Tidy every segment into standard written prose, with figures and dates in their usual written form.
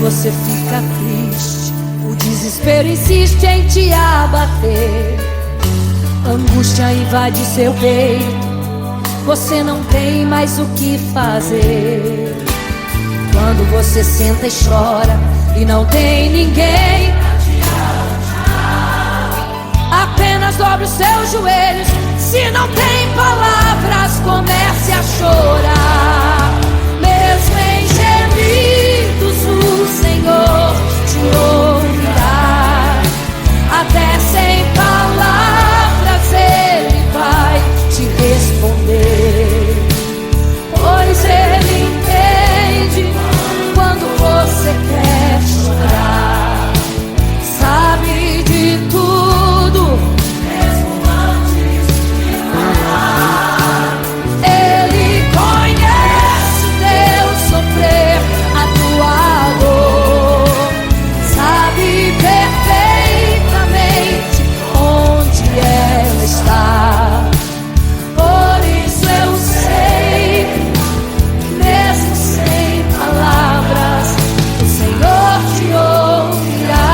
você fica triste, o desespero insiste em te abater. Angústia invade seu peito, você não tem mais o que fazer. Quando você senta e chora e não tem ninguém, apenas dobre os seus joelhos. Se não tem palavras, comece a chorar. Mesmo em gemidos, o Senhor te ouvirá. Até sem palavras Ele vai te responder, pois Ele entende quando você quer chorar. Sabe de tudo, mesmo antes de falar. Ele conhece o teu sofrer, a tua dor. Sabe perfeitamente onde ela está. Por isso eu sei, mesmo sem palavras, o Senhor te ouvirá.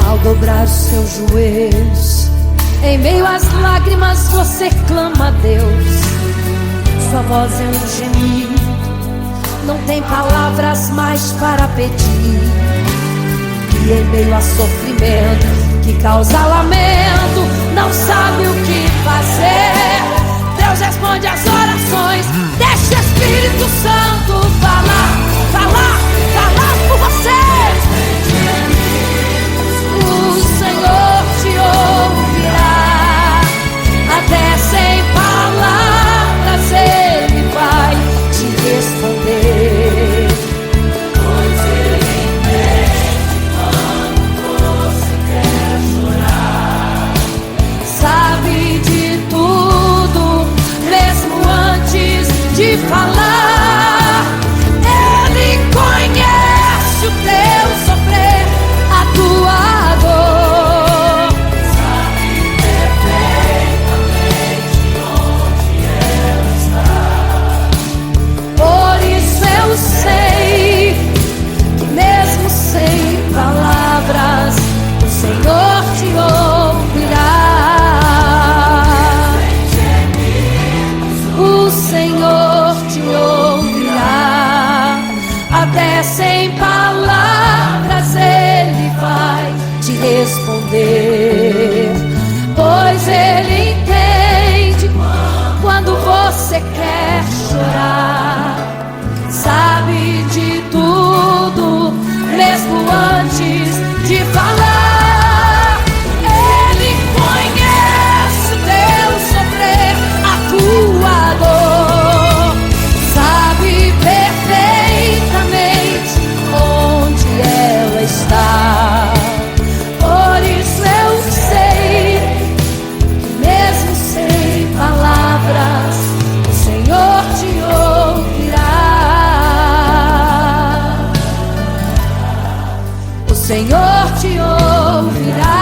Ao dobrar os seus joelhos, em meio às lágrimas você clama a Deus. Sua voz é um gemido, não tem palavras mais para pedir. E em meio a sofrimento que causa lamento, não sabe o que fazer. Deus responde às orações, deixa o Espírito Santo falar, falar, falar por você. O Senhor te ouvirá. Até sem palavras Ele vai te responder, pois Ele entende quando você quer chorar. Sabe de tudo, mesmo antes de falar. Ele conhece o teu sofrer, a tua dor. Sabe perfeitamente onde ela está. Por isso eu sei que mesmo sem palavras, o Senhor te ouvirá. O Senhor te ouvirá. Até sem palavras Ele vai te responder, pois Ele entende quando você quer chorar. Sabe de tudo, mesmo antes de falar. Ele conhece o teu sofrer, a tua dor. Sabe perfeitamente onde ela está. Por isso eu sei que mesmo sem palavras, o Senhor te ouvirá. O Senhor te ouvirá.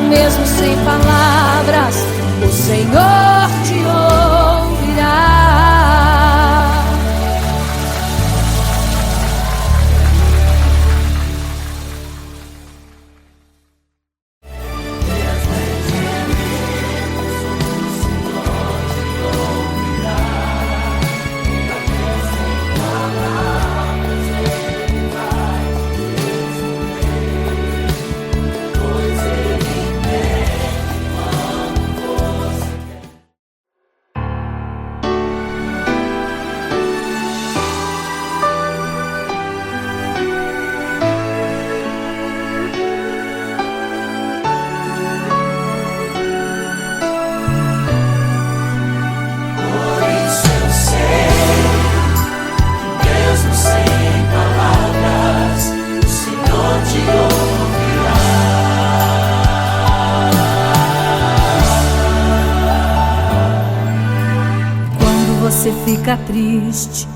Mesmo sem palavras, o Senhor te ouvirá. fica triste,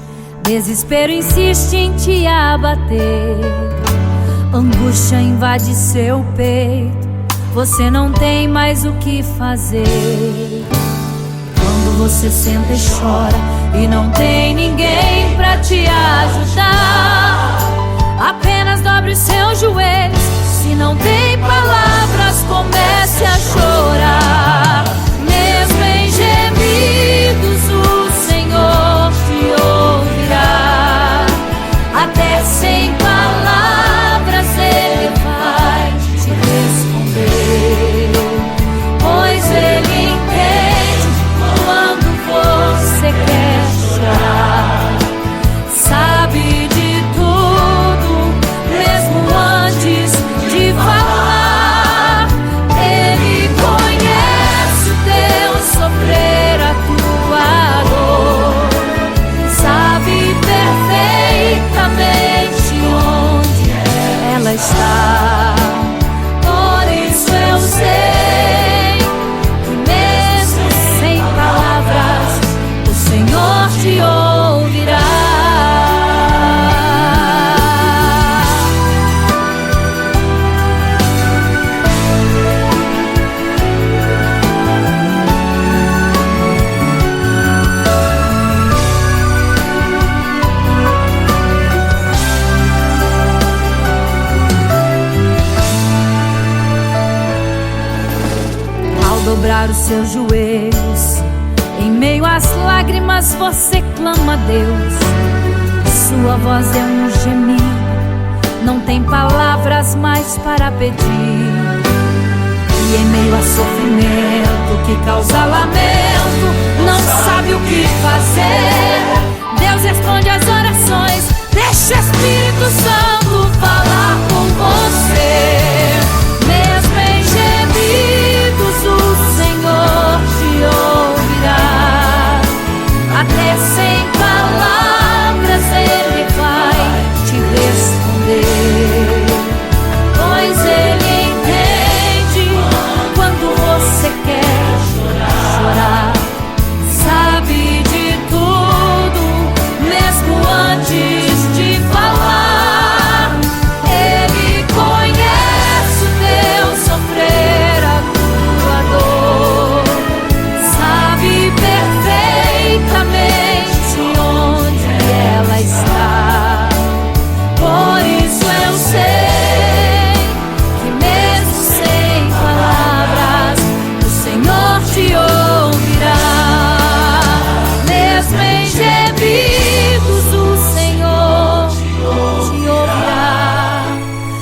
desespero insiste em te abater, angústia invade seu peito, você não tem mais o que fazer. Quando você senta e chora e não tem ninguém pra te ajudar, apenas dobre os seus joelhos. Se não tem palavras, comece a chorar. Mesmo em gemidos, o Senhor te ouvirá. Até sem palavras Ele vai te responder, pois Ele entende quando você quer chorar. Sabe de tudo, mesmo antes de falar. Ele conhece o teu sofrer, a tua dor. Sabe perfeitamente onde ela está. Por isso eu sei que mesmo sem palavras o Senhor te ouvirá. Dobrar os seus joelhos, em meio às lágrimas você clama a Deus. Sua voz é um gemido, não tem palavras mais para pedir. E em meio a sofrimento que causa lamento, não sabe o que fazer. Deus responde às orações, deixa o Espírito Santo falar com você. Mesmo em gemidos, o Senhor te ouvirá. Até sem palavras Ele vai te responder, pois Ele entende quando você quer chorar. Sabe de tudo, mesmo antes de falar. Ele conhece o teu sofrer, a tua dor. Sabe perfeitamente onde ela está. Por isso eu sei que mesmo sem palavras o Senhor te ouvirá. Mesmo em gemidos o Senhor te ouvirá.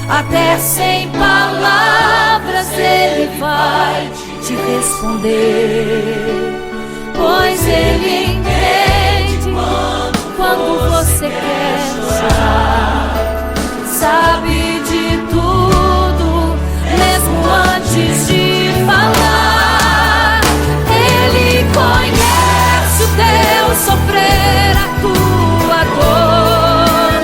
Até sem palavras Ele vai te responder, pois Ele entende quando você quer chorar. Sabe de tudo, mesmo antes de falar. Ele conhece o teu sofrer, a tua dor.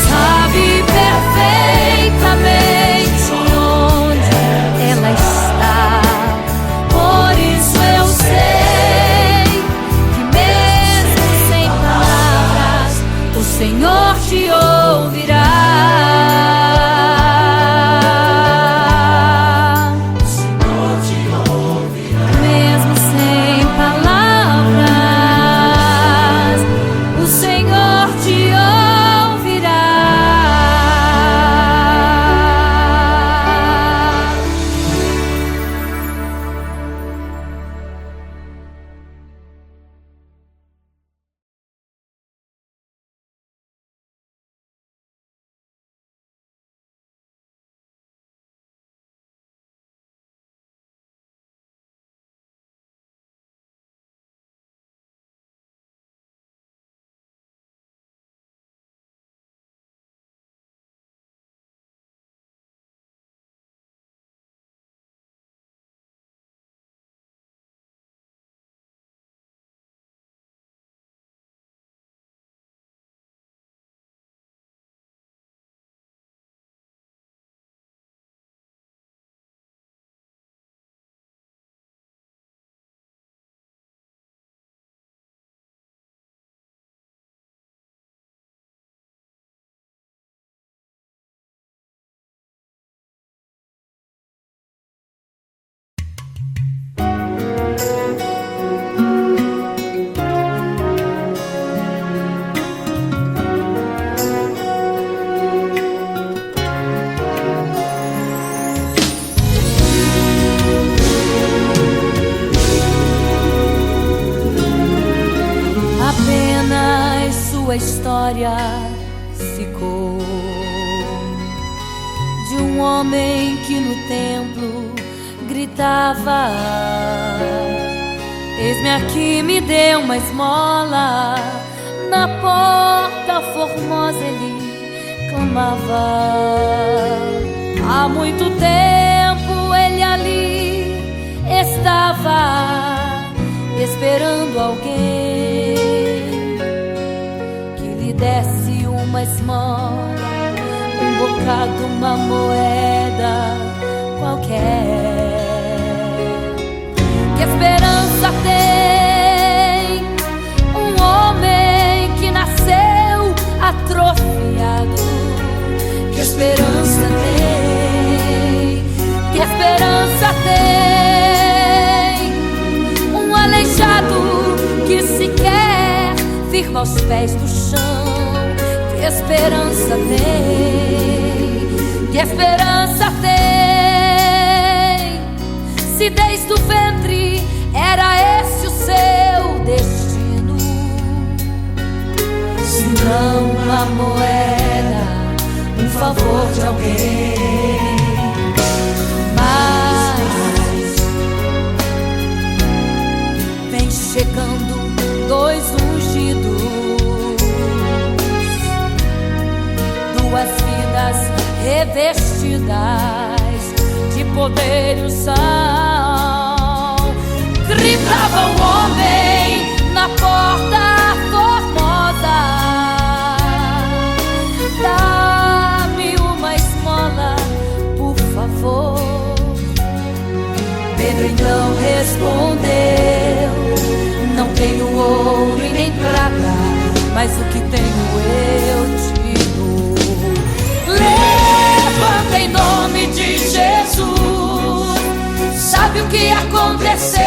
Sabe perfeitamente onde ela está. Por isso eu sei que sua história ficou de um homem que no templo gritava: eis-me aqui, me dê uma esmola. Na porta formosa ele clamava. Há muito tempo ele ali estava esperando alguém que lhe desse uma esmola, um bocado, uma moeda qualquer. Que esperança tem um homem que nasceu atrofiado? Que esperança tem? Que esperança tem um aleijado que sequer firma os pés no chão? Que esperança tem? Que esperança tem? Se desde o ventre era esse o seu destino, se não uma moeda, um favor de alguém. Mas vem chegando dois ungidos, duas vidas revestidas de poder e unção. Gritava o homem na porta formosa: dá-me uma esmola, por favor. Pedro então respondeu: não tenho ouro e nem prata, mas o que tenho eu te dou. Levanta em nome de Jesus. Sabe o que aconteceu?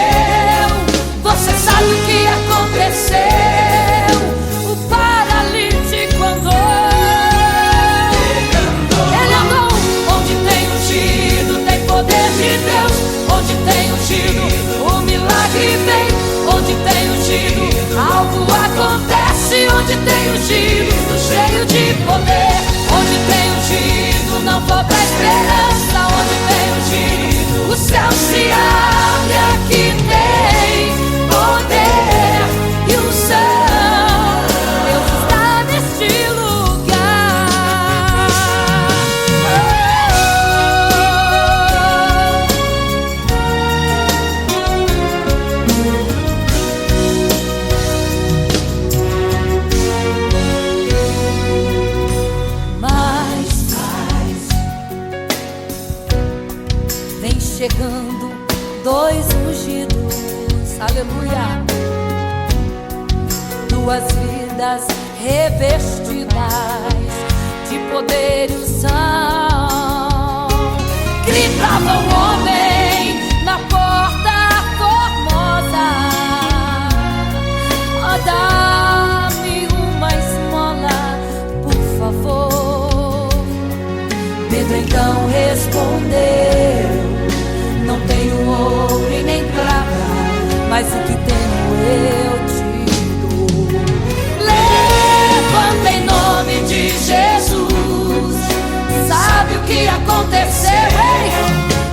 Você sabe o que aconteceu? O paralítico andou. Ele andou. Onde tem ungido, tem poder de Deus. Onde tem ungido, o milagre vem. Onde tem ungido, algo acontece. Onde tem ungido, cheio de poder. Onde tem ungido, não falta esperança. Onde tem ungido, o céu se abre. Aqui tem poder e unção. Deus está neste lugar. Mas vem chegando dois ungidos, aleluia, duas vidas revestidas de poder e unção. Gritava o homem na porta formosa: oh, dá-me uma esmola, por favor. Pedro então respondeu: não tenho ouro e nem prata, mas o que tenho eu te dou. Levanta em nome de Jesus. Sabe o que aconteceu? Ei,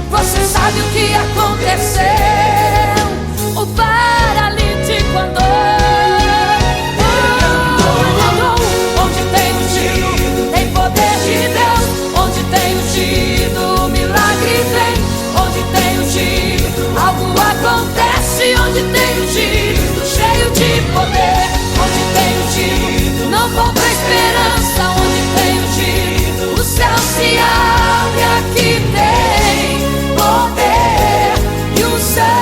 você sabe o que aconteceu? O paralítico andou. Onde tem ungido, tem poder de Deus. Onde tem ungido, o milagre vem. Onde tem ungido, algo acontece. Onde tem ungido, cheio de poder. Onde tem ungido, não falta esperança. Onde tem ungido, o céu se abre. Aqui tem poder e unção.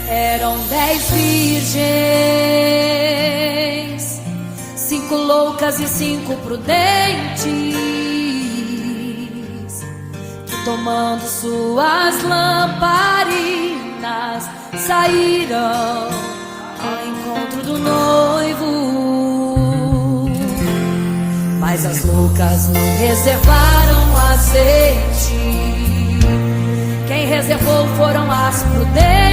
Eram 10 virgens, 5 loucas e 5 prudentes, que tomando suas lamparinas saíram ao encontro do noivo. Mas as loucas não reservaram azeite, quem reservou foram as prudentes.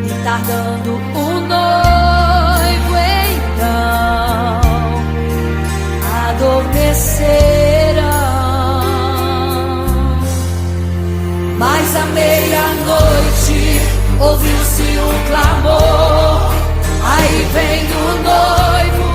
E tardando o noivo então adormeceram. Mas à meia-noite ouviu-se um clamor: aí vem o noivo,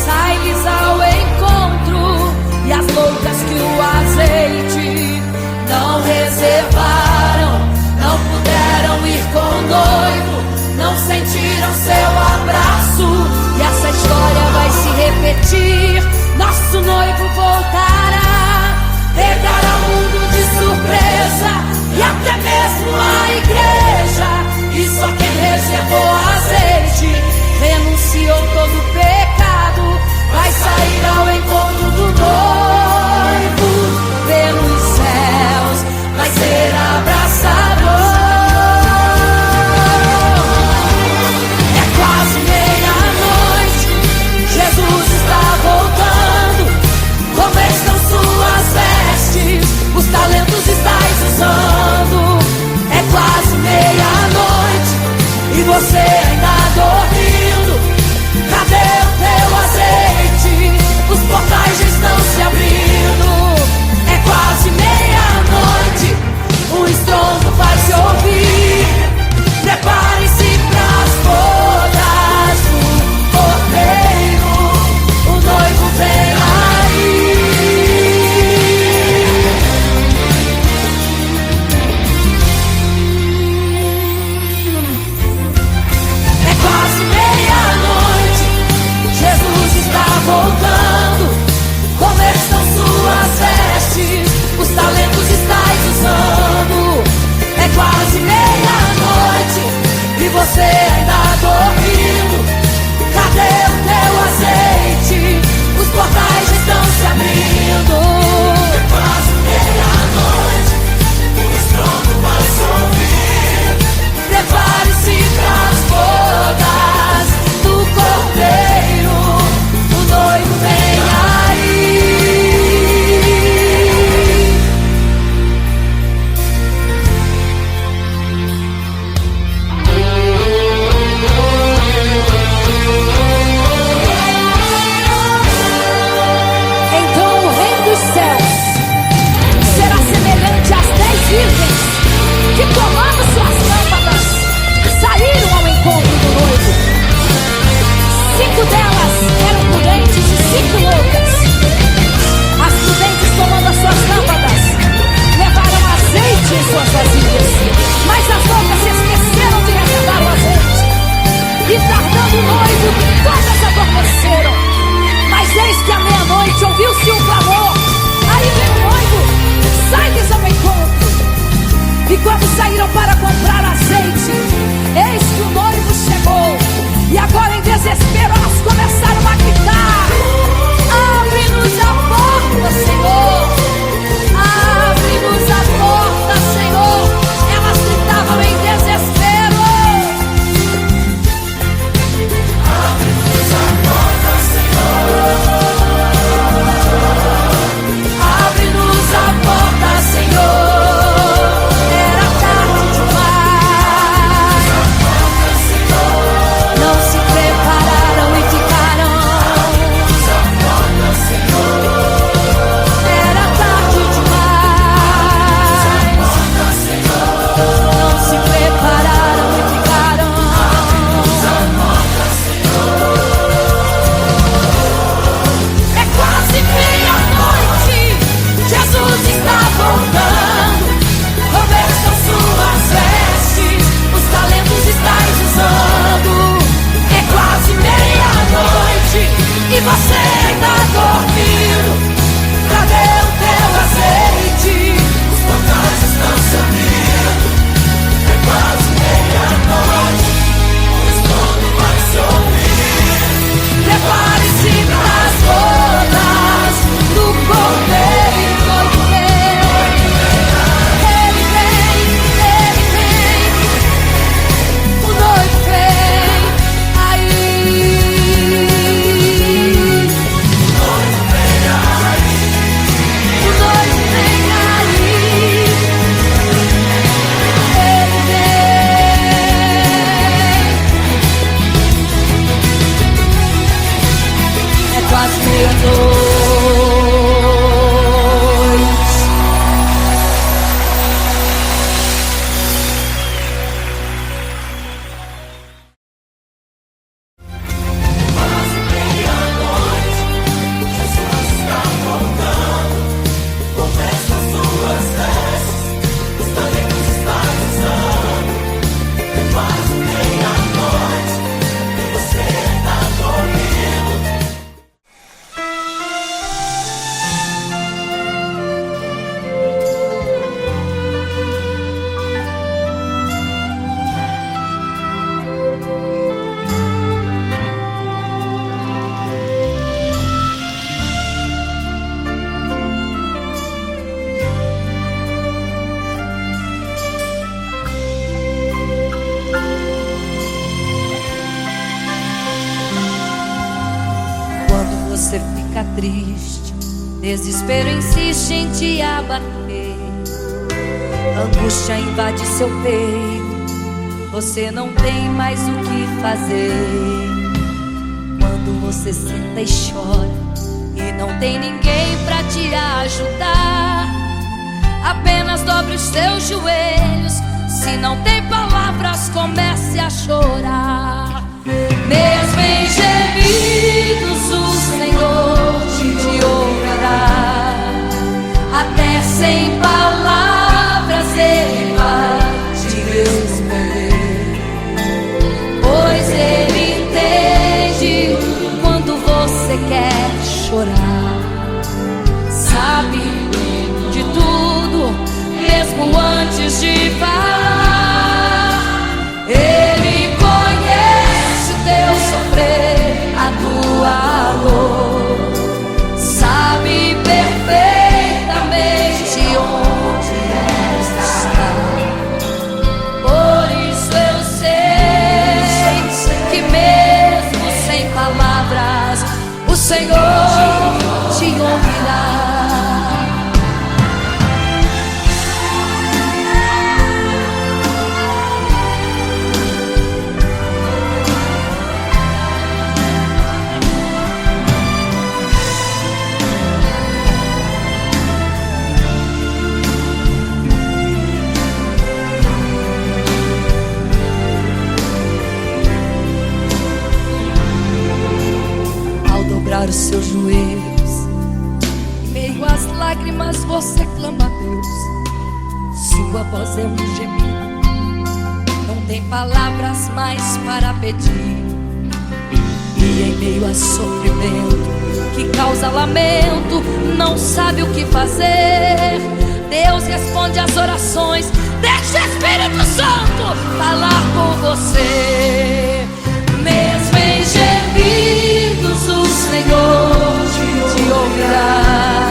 sai-lhes ao encontro. E as loucas que o azeite não reservaram, não puderam ir com o noivo, não sentiram seu abraço. E essa história vai se repetir, nosso noivo voltará, pegará o mundo de surpresa e até mesmo a igreja. E só quem reservou azeite, renunciou todo o pecado, vai sair ao encontro do noivo. Pelos céus vai ser abraçador. É quase meia-noite, Jesus está voltando. Como estão suas vestes? Os talentos estáis usando. É quase meia-noite e você ainda dormindo. Cadê o teu azeite? Os portais já estão se abrindo. É quase meia-noite, o estrondo vai se ouvir. Prepare-se pras bodas do Cordeiro, o noivo vem aí. É quase meia-noite, Jesus está voltando. Como estão suas vestes? Os talentos estáis usando. É quase meia-noite e você ainda dormindo. Cadê o teu azeite? Os portais estão se abrindo. É quase meia-noite, o estrondo vai se ouvir. Prepare-se pras bodas do Cordeiro, o noivo vem aí. Então o reino dos céus será semelhante às 10 virgens que, tomando suas lâmpadas, saíram ao encontro do noivo. 5 delas eram prudentes e 5 loucas. As prudentes, tomando as suas lâmpadas, levaram azeite em suas vasilhas, mas as loucas se esqueceram de reservar o azeite. E tardando o noivo, todas adormeceram. Mas eis que à meia-noite ouviu-se um clamor: aí vem o noivo, sai-lhes ao encontro. E quando saíram para comprar azeite, eis que o noivo chegou. E agora em desespero elas começaram a gritar: abre-nos a porta, Senhor! Abre-nos a porta, Senhor! Elas gritavam em desespero: abre-nos a porta, Senhor! Abre-nos a porta, Senhor! Era tarde demais. Não se prepararam e ficaram triste, desespero insiste em te abater, angústia invade seu peito, você não tem mais o que fazer. Quando você senta e chora e não tem ninguém pra te ajudar, apenas dobre os seus joelhos. Se não tem palavras, comece a chorar. Mesmo em gemidos o Senhor te ouvirá. Até sem palavras Ele vai te responder, pois Ele entende quando você quer chorar. Sabe de tudo, mesmo antes de falar. Ele conhece o teu sofrer, a tua dor, sabe perfeitamente onde está. Por isso eu sei que mesmo sem palavras o Senhor te ouvirá. Os seus joelhos, em meio às lágrimas você clama a Deus. Sua voz é um gemido, não tem palavras mais para pedir. E em meio a sofrimento que causa lamento, não sabe o que fazer. Deus responde às orações, deixa o Espírito Santo falar por você. Mesmo em gemidos o Senhor te ouvirá.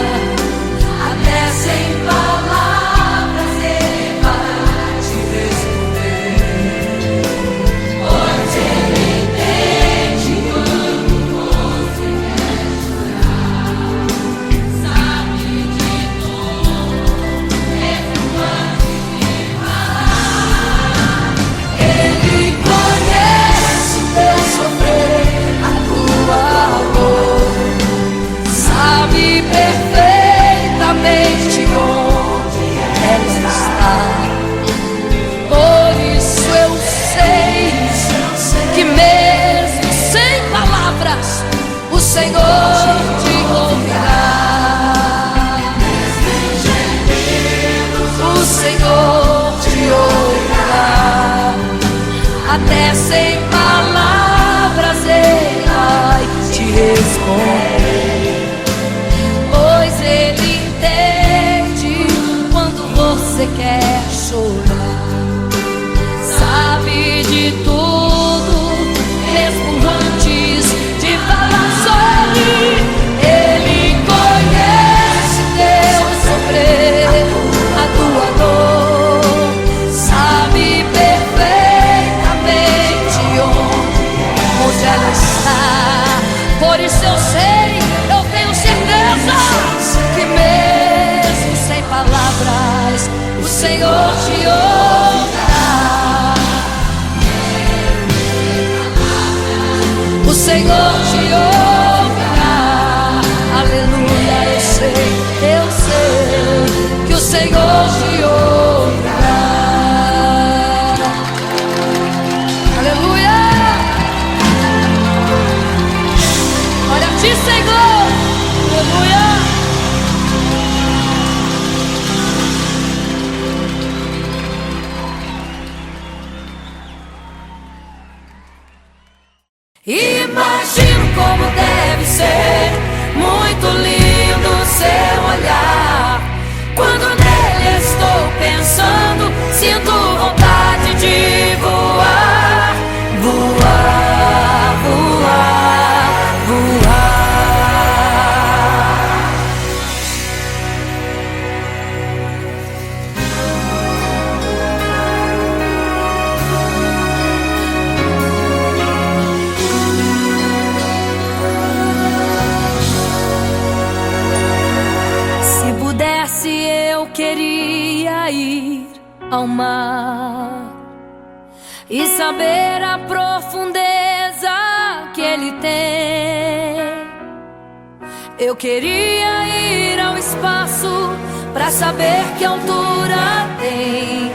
Até sem palavras Ele vai te responder, pois Ele entende quando você quer chorar. Sabe de tudo, mesmo antes de falar. Ele conhece o teu sofrer, a tua dor, sabe perfeitamente onde ela está. Por isso eu sei que mesmo sem palavras o Senhor te ouvirá. O Senhor te ouvirá. Até sem palavras Ele vai te responder, pois Ele entende quando você quer chorar. Sabe de tudo, mesmo antes de falar sobre. Ele conhece teu sofrer, a tua dor, sabe perfeitamente onde ela está. Por isso eu sei, eu tenho certeza que mesmo sem palavras o Senhor te ouvirá. O Senhor te ouvirá. Aleluia, eu sei que o Senhor te ouvirá. Aleluia. Olha a ti, Senhor. Aleluia. Imagino como deve ser muito lindo seu olhar. Quando nele estou pensando, sinto vontade de voar, voar, voar, voar. ao mar e saber a profundeza que ele tem. Eu queria ir ao espaço pra saber que altura tem,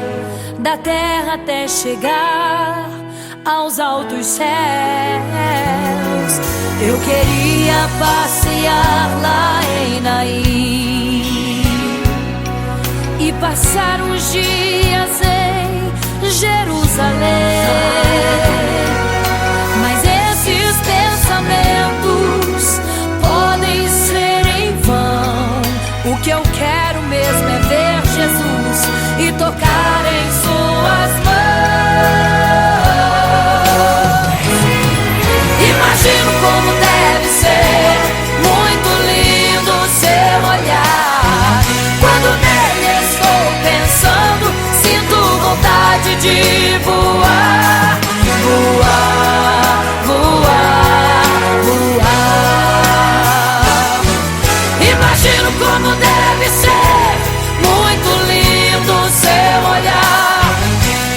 da terra até chegar aos altos céus. Eu queria passear lá em Naim e passar uns dias em Jerusalém. Mas esses pensamentos podem ser em vão. O que eu quero mesmo é ver Jesus e tocar em suas mãos. Imagino como deve ser muito lindo seu olhar. Quando nele estou pensando, sinto vontade de voar, voar, voar, voar. Imagino como deve ser muito lindo seu olhar.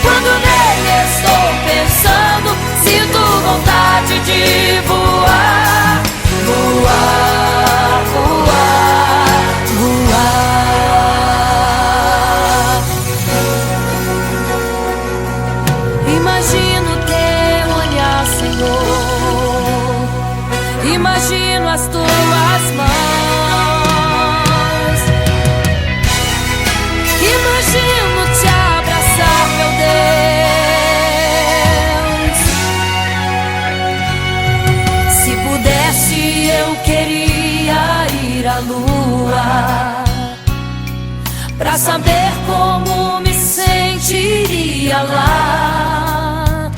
Quando nele estou pensando, sinto vontade de voar, voar, voar, voar. Imagino teu olhar, Senhor. Imagino as tuas mãos. Imagino te abraçar, meu Deus. Se pudesse, eu queria ir à lua pra saber como me sentiria lá.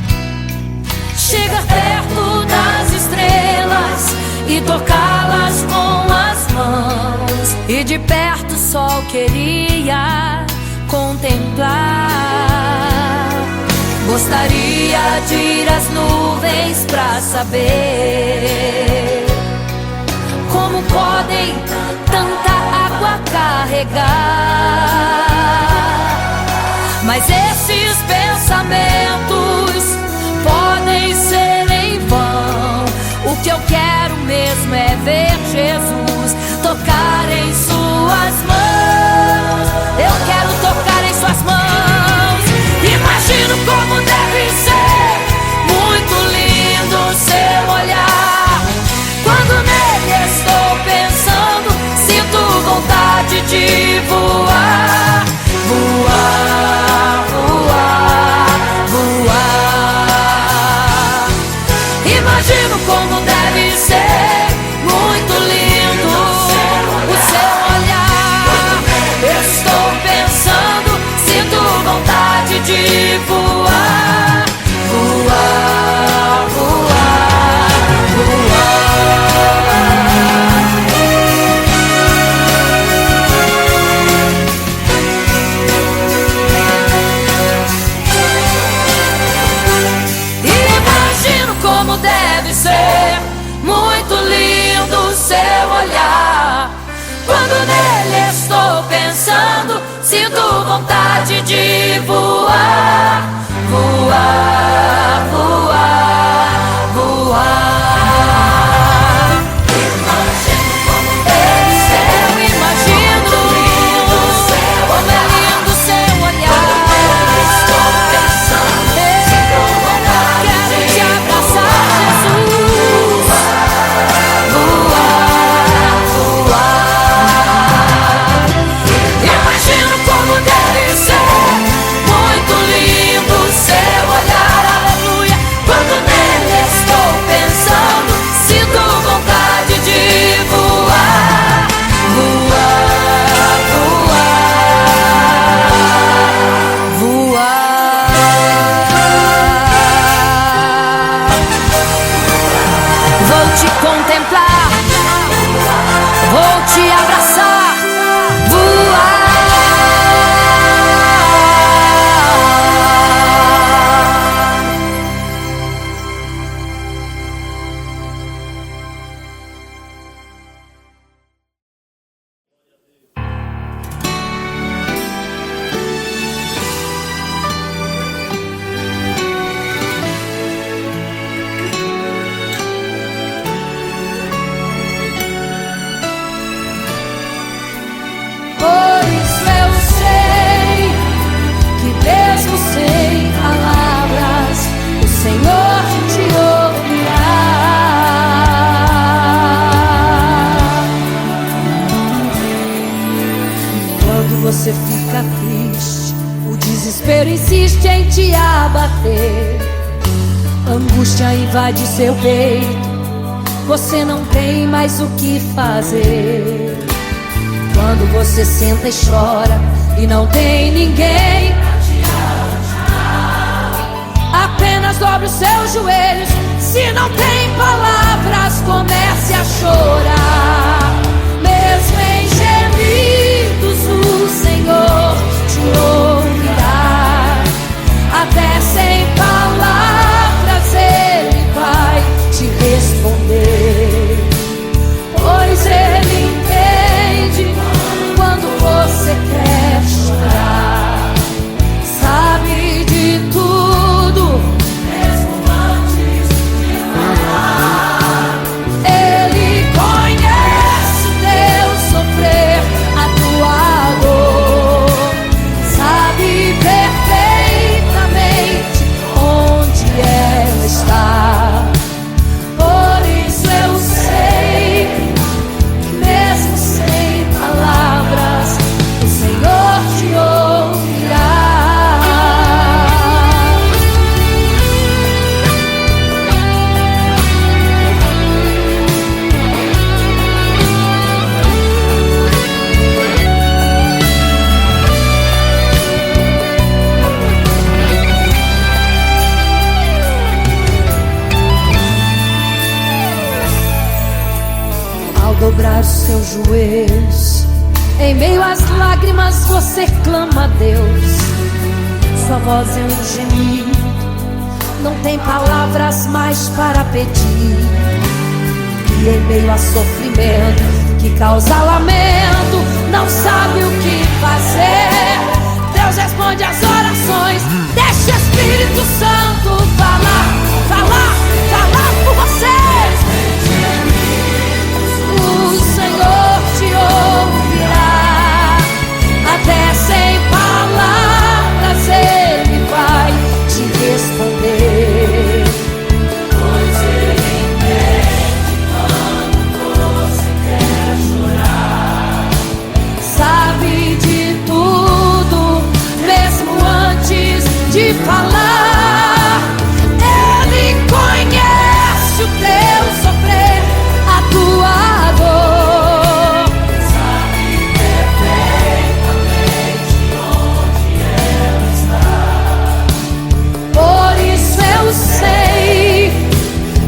Chegar perto das estrelas e tocá-las com as mãos, e de perto só queria contemplar. Gostaria de ir às nuvens pra saber como podem tanta água carregar. Mas esses pensamentos podem ser em vão. O que eu quero mesmo é ver Jesus tocar em suas mãos. Eu quero tocar em suas mãos. Imagino como deve ser muito lindo seu olhar. Quando nele estou pensando, sinto vontade de voar, voar, voar, voar. Imagino como deve ser muito lindo o seu olhar. Estou pensando, sinto vontade de voar, voar, voar, voar. Imagino como deve ser muito lindo o seu olhar. Quando nele estou pensando, sinto vontade de voar, voar, voar, voar. Imagino como deve ser, eu imagino como é lindo o seu olhar. Estou pensando, sinto vontade, quero te abraçar, Jesus. Voar, voar. Imagino como deve ser desespero insiste em te abater. Angústia invade seu peito, você não tem mais o que fazer. Quando você senta e chora e não tem ninguém, apenas dobre os seus joelhos. Se não tem palavras, comece a chorar. Mesmo em gemidos, o Senhor te ouvirá. Até sem palavras Ele vai te responder, pois Ele entende quando você quer chorar. Sabe de tudo, mesmo antes de falar. Ele conhece o teu sofrer, a tua dor. Sabe perfeitamente onde ela está. Por isso eu sei que mesmo sem palavras o Senhor te ouvirá. Ao dobrar os seus joelhos, em meio às lágrimas você clama a Deus. Sua voz é um gemido, não tem palavras mais para pedir. E em meio a sofrimento que causa lamento, não sabe o que fazer. Deus responde às orações. Deixa o Espírito Santo falar, falar, falar por você. O Senhor te ouvirá. Até sem palavras Ele vai te responder, pois Ele entende quando você quer chorar. Sabe de tudo, mesmo antes de falar. Ele conhece o teu sofrer, a tua dor. Sabe perfeitamente onde ela está. Por isso eu sei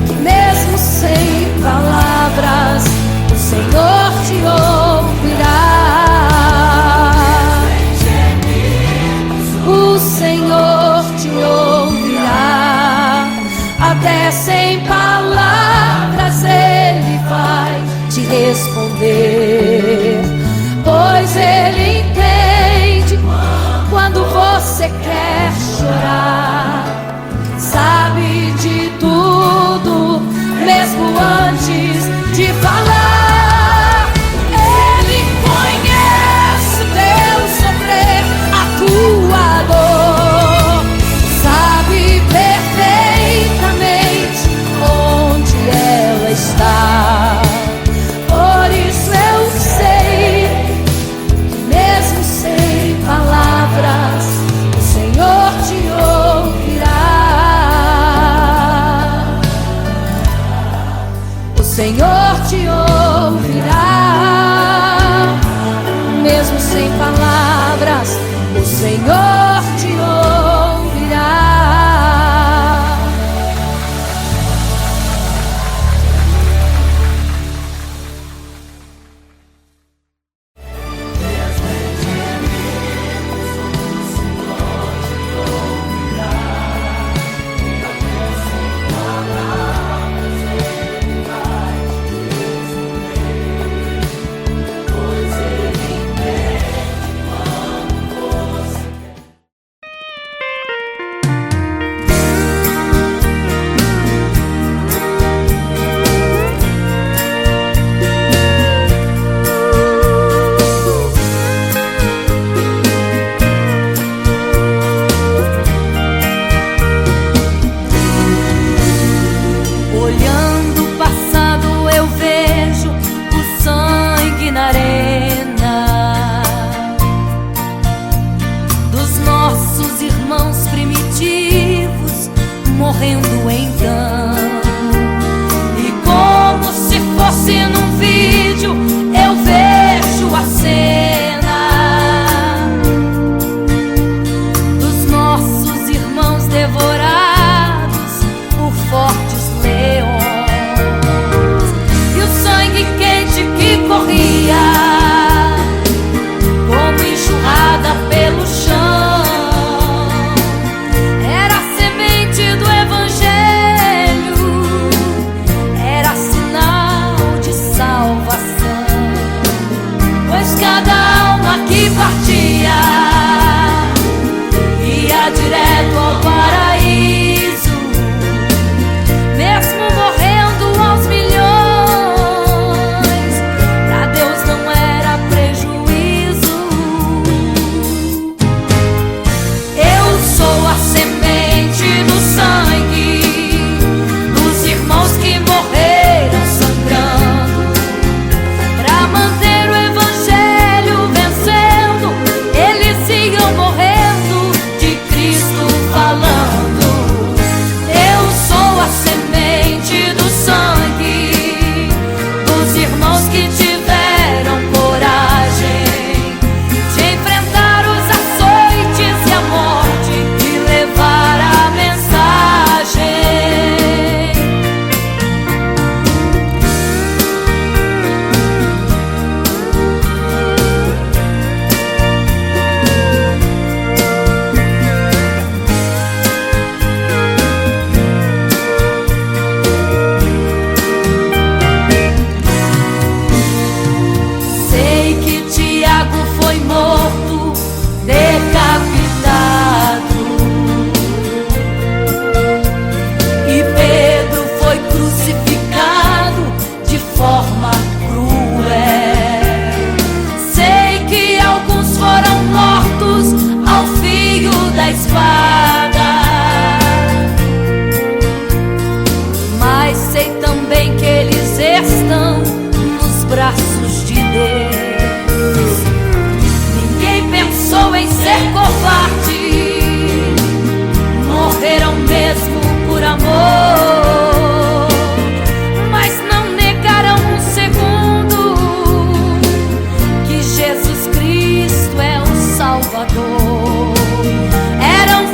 que mesmo sem palavras o Senhor te ouvirá. O Senhor te ouvirá. Até sem palavras Ele vai te responder, pois Ele entende quando você quer chorar. Sabe de tudo, mesmo antes de falar. Ele conhece o teu sofrer, a tua dor. Sabe perfeitamente onde ela está. Por isso eu sei morrendo então. E como se fosse num vídeo, eu vejo a cena dos nossos irmãos devorados por fortes leões, e o sangue quente que corria como enxurrada pelo chão era a semente do Evangelho, era sinal de salvação, pois cada alma que partia ia direto ao paraíso, mesmo morrendo aos milhões. Pra Deus não era prejuízo. Eu sou a semente do sangue dos irmãos que morreram sangrando pra manter o Evangelho vencendo. Eles iam morrendo, de Cristo falando. Eu sou a semente do sangue dos irmãos que tiveram coragem de enfrentar os açoites e a morte e levar a mensagem. Sei que Tiago foi morto, decapitado, e Pedro foi crucificado de forma cruel. Sei que alguns foram mortos ao fio da espada, mas sei também que eles estão nos braços de Deus. Ninguém pensou em ser covarde, morreram mesmo por amor, mas não negaram um segundo que Jesus Cristo é o Salvador. Eram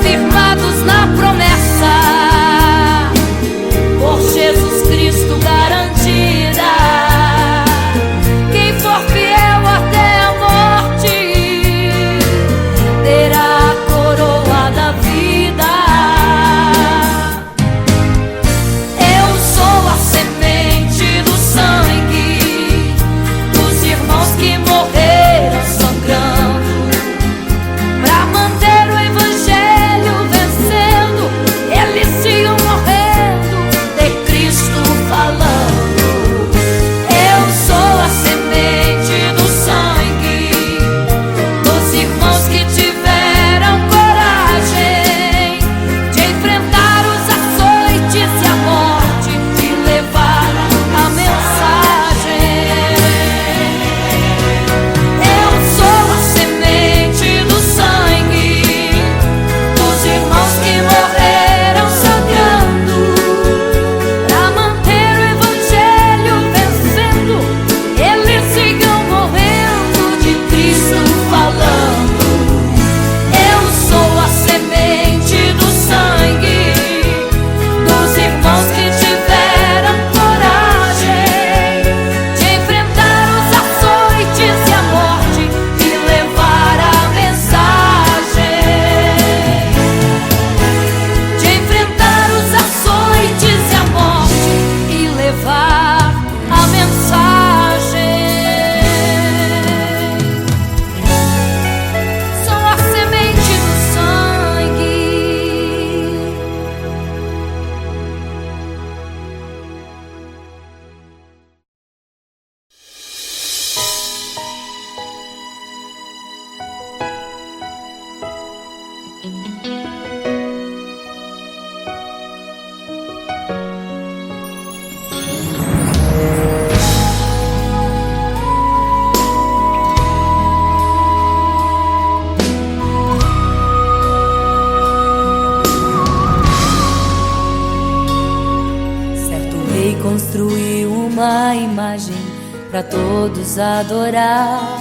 para todos adorar.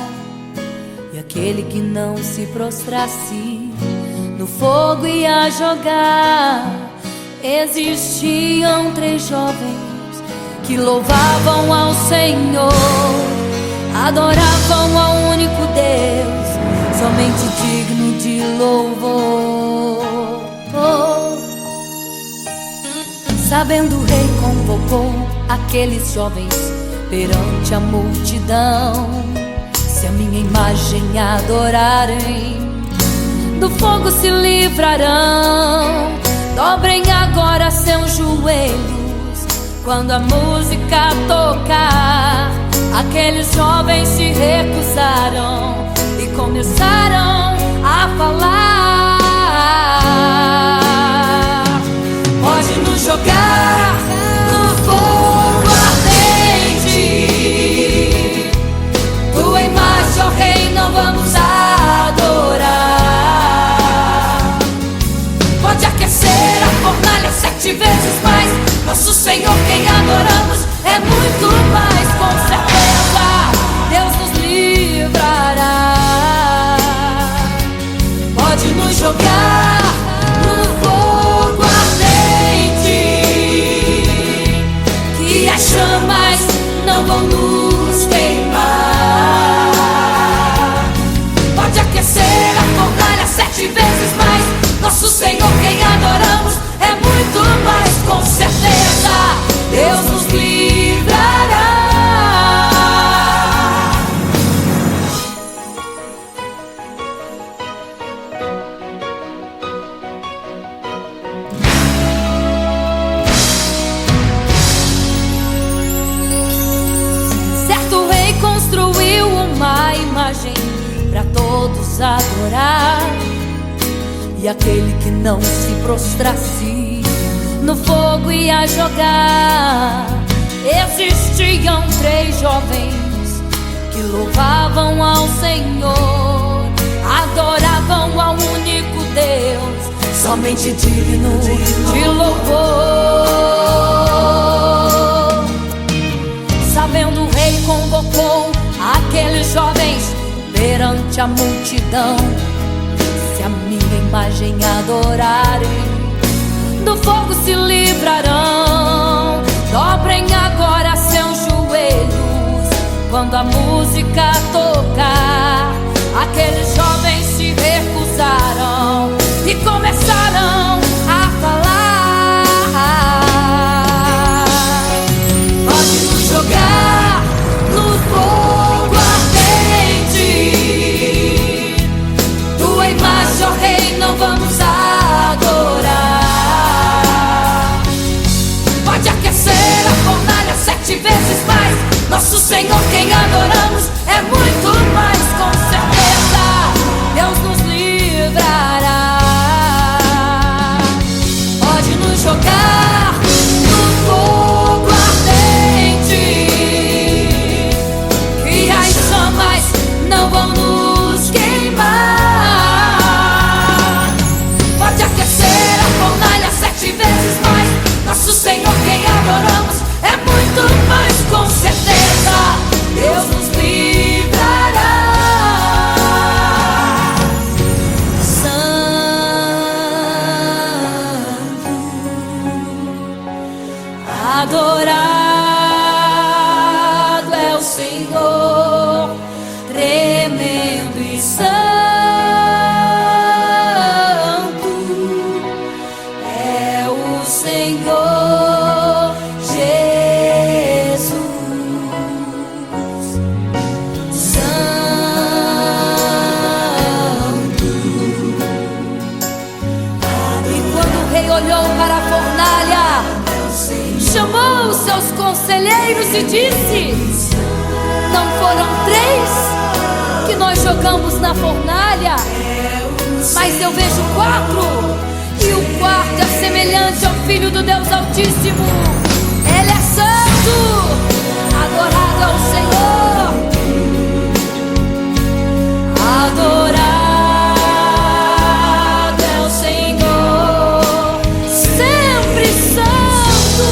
E aquele que não se prostrasse no fogo ia jogar. Existiam 3 jovens que louvavam ao Senhor, adoravam ao único Deus, somente digno de louvor. Sabendo, o rei convocou aqueles jovens perante a multidão. Se a minha imagem adorarem, do fogo se livrarão. Dobrem agora seus joelhos quando a música tocar. Aqueles jovens se recusaram e começaram a falar: pode nos jogar no fogo ardente, tua imagem, ó Rei, não vamos adorar. Pode aquecer a fornalha 7 vezes mais. Nosso Senhor, quem adoramos, é muito mais. Com certeza Deus nos livrará. Pode nos jogar no fogo ardente, que as chamas não vão nos queimar. Pode aquecer a fornalha 7 vezes mais. Nosso Senhor, quem adoramos, é muito mais. Com certeza Deus nos livrará. Certo rei construiu uma imagem para todos adorar. E aquele que não se prostrasse no fogo ia jogar. Existiam 3 jovens que louvavam ao Senhor, adoravam ao único Deus, somente digno de louvor. Sabendo, o rei convocou aqueles jovens perante a multidão. Se a minha imagem adorarem, do fogo se livrarão. Dobrem agora seus joelhos quando a música tocar. Aqueles jovens se recusaram e começaram a falar: pode nos jogar no fogo ardente, tua imagem, ó Rei, não vamos adorar. Pode aquecer a fornalha 7 vezes mais. Nosso Senhor, quem adoramos, é muito mais. Com certeza Deus nos livrará. Pode nos jogar no fogo ardente, que as chamas não vão nos queimar. Pode aquecer a fornalha 7 vezes mais. Nosso Senhor, quem adoramos, é muito mais. Com certeza Deus nos livrará. Santo, adorado é o Senhor, tremendo e santo é o Senhor Jesus. Santo. E quando o rei olhou para a fornalha, chamou os seus conselheiros e disse: não foram 3 que nós jogamos na fornalha, mas eu vejo 4, e o 4 é semelhante ao Filho do Deus Altíssimo. Ele é santo, adorado ao Senhor, adorado é o Senhor, sempre santo.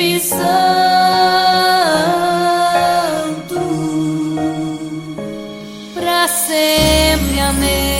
sempre santo, pra sempre, amém.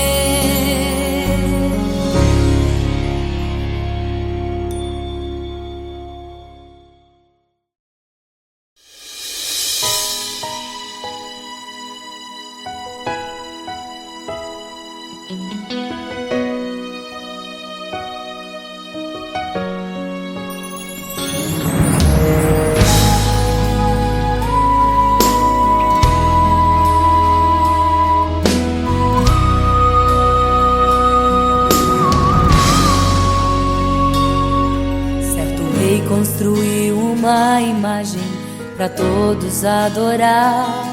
Construiu uma imagem para todos adorar,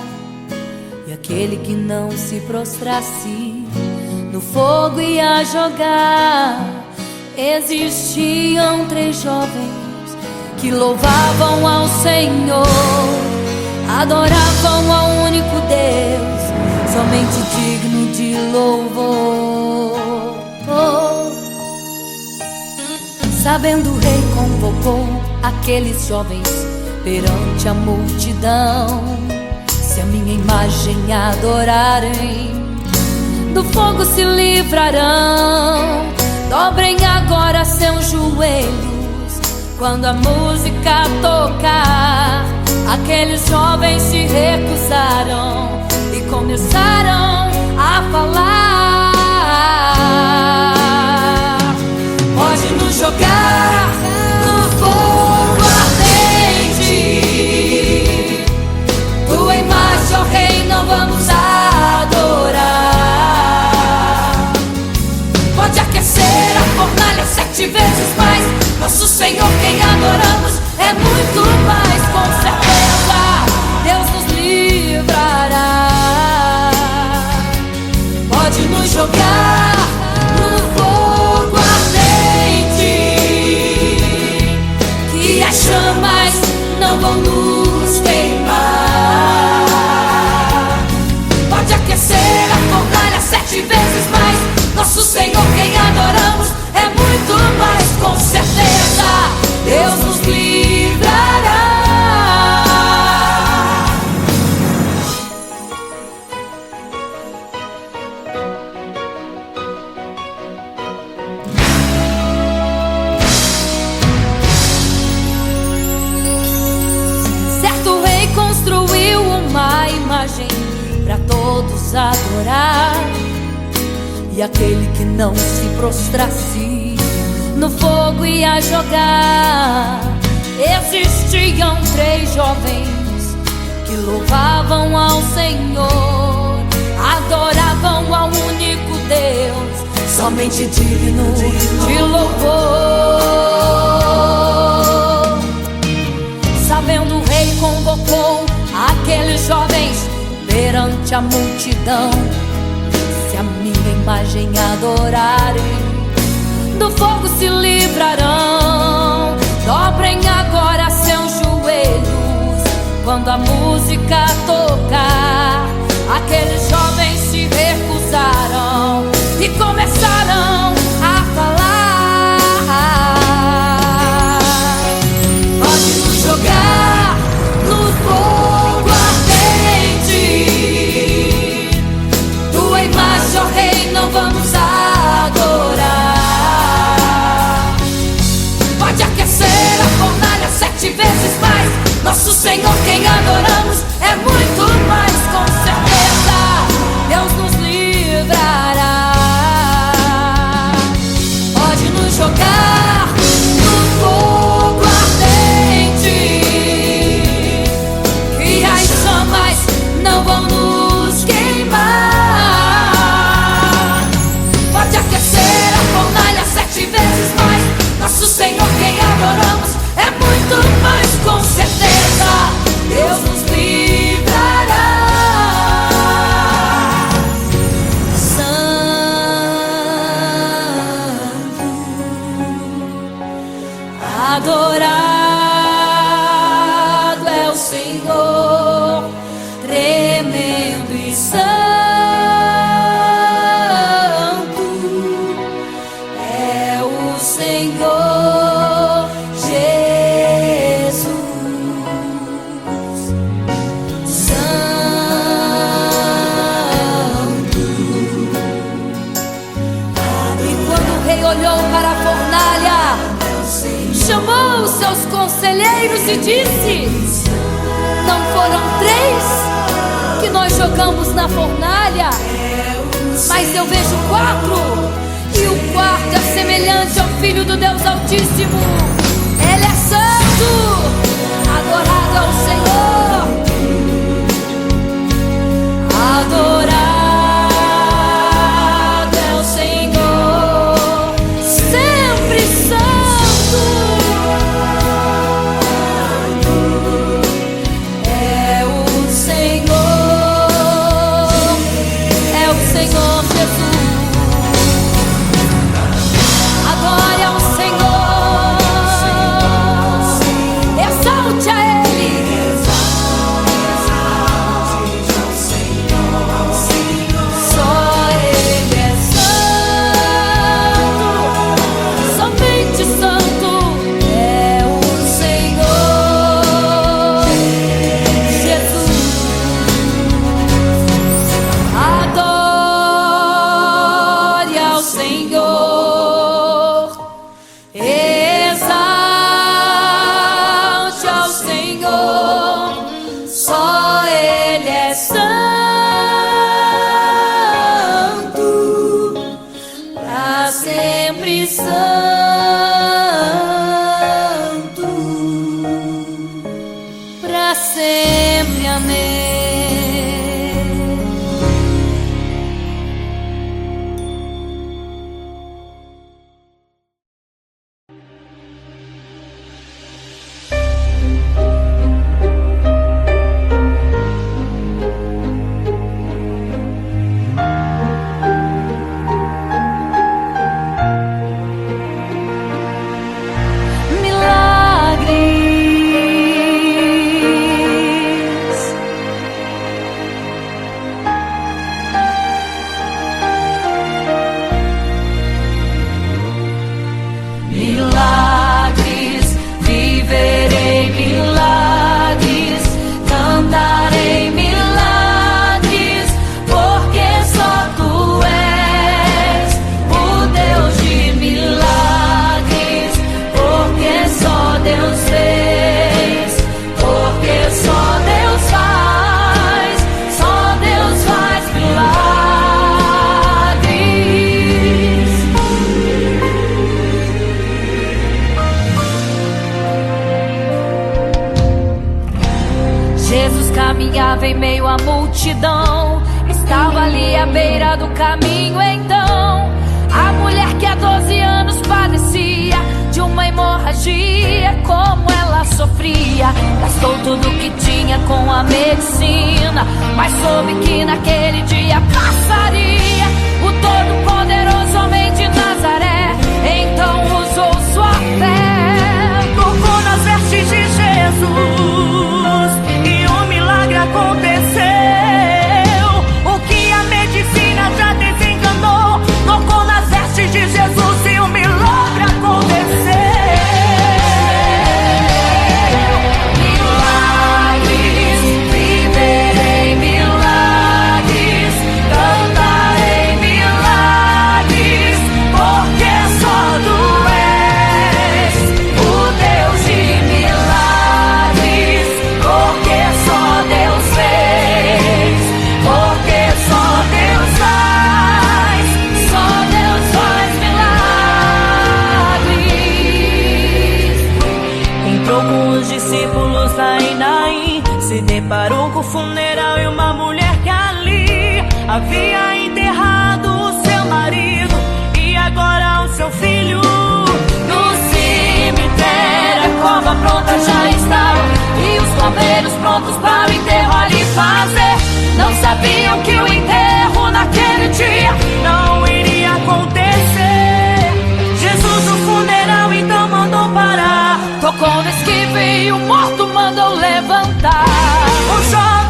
e aquele que não se prostrasse no fogo ia jogar. Existiam 3 jovens que louvavam ao Senhor, adoravam ao único Deus, somente digno de louvor. Sabendo, o rei convocou aqueles jovens perante a multidão. Se a minha imagem adorarem, do fogo se livrarão. Dobrem agora seus joelhos quando a música tocar. Aqueles jovens se recusaram e começaram a falar: pode nos jogar no fogo ardente, tua imagem, ó Rei, não vamos adorar. Pode aquecer a fornalha 7 vezes mais, nosso Senhor quem adoramos é muito mais. Com certeza Deus nos livrará. Pode nos jogar no fogo ardente, que as chamas não vão nos queimar. Pode aquecer a fornalha 7 vezes mais, nosso Senhor quem adoramos é muito mais. Com certeza Deus nos livrará. Certo rei construiu uma imagem para todos adorar, e aquele que não se prostrasse no fogo ia jogar. Existiam 3 jovens que louvavam ao Senhor, adoravam ao único Deus, somente digno de louvor. Sabendo, o rei convocou aqueles jovens perante a multidão. Se a minha imagem adorarem, do fogo se livrarão. Dobrem agora seus joelhos quando a música tocar. Aqueles jovens se recusaram e começaram a falar: pode nos jogar no fogo ardente, tua imagem, ó Rei, não vamos adorar. Pode aquecer a fornalha 7 vezes mais, nosso Senhor quem adoramos é muito mais. Com certeza Deus nos livrará. Pode nos jogar no fogo ardente, que as chamas não vão nos queimar. Pode aquecer a fornalha 7 vezes mais, nosso Senhor quem adoramos é muito mais. Com certeza Deus nos livrará. chamou os seus conselheiros e disse: não foram 3 que nós jogamos na fornalha, mas eu vejo 4, e o 4 é semelhante ao Filho do Deus Altíssimo. Ele é santo, adorado ao Senhor, adorado é o Senhor, sempre santo. É o Senhor Jesus. Adore ao Senhor, exalte a Ele. Só Ele é santo, somente santo é o Senhor Jesus. Adore ao Senhor, exalte ao Senhor, só Ele é santo, pra sempre santo, pra sempre. Amém. Milagres, viverei milagres, cantarei milagres, porque só Tu és o Deus de milagres, porque só Deus fez, porque só Deus faz milagres. Jesus caminhava em meio à multidão, estava ali à beira do caminho. Então a mulher que há 12 anos padecia de uma hemorragia, como ela sofria, gastou tudo que tinha com a medicina, mas soube que naquele dia passaria o Todo-Poderoso homem de Nazaré. Então usou sua fé, Tocou nas vestes de Jesus e um milagre aconteceu. O que a medicina já desenganou, tocou nas vestes de Jesus e um milagre aconteceu. Milagres, viverei milagres, cantarei milagres, porque só Tu és o Deus de milagres, porque só Deus fez, porque só Deus faz milagres. Entrou com os discípulos lá em Naim, se deparou com o funeral e uma mulher que ali havia enterrado o seu marido e agora o seu filho. No cemitério a cova pronta já estava, e os coveiros prontos para o enterro ali fazer. Não sabiam que o enterro naquele dia Não iria acontecer. Jesus no funeral então mandou parar. tocou no esquife e o morto mandou levantar. O jovem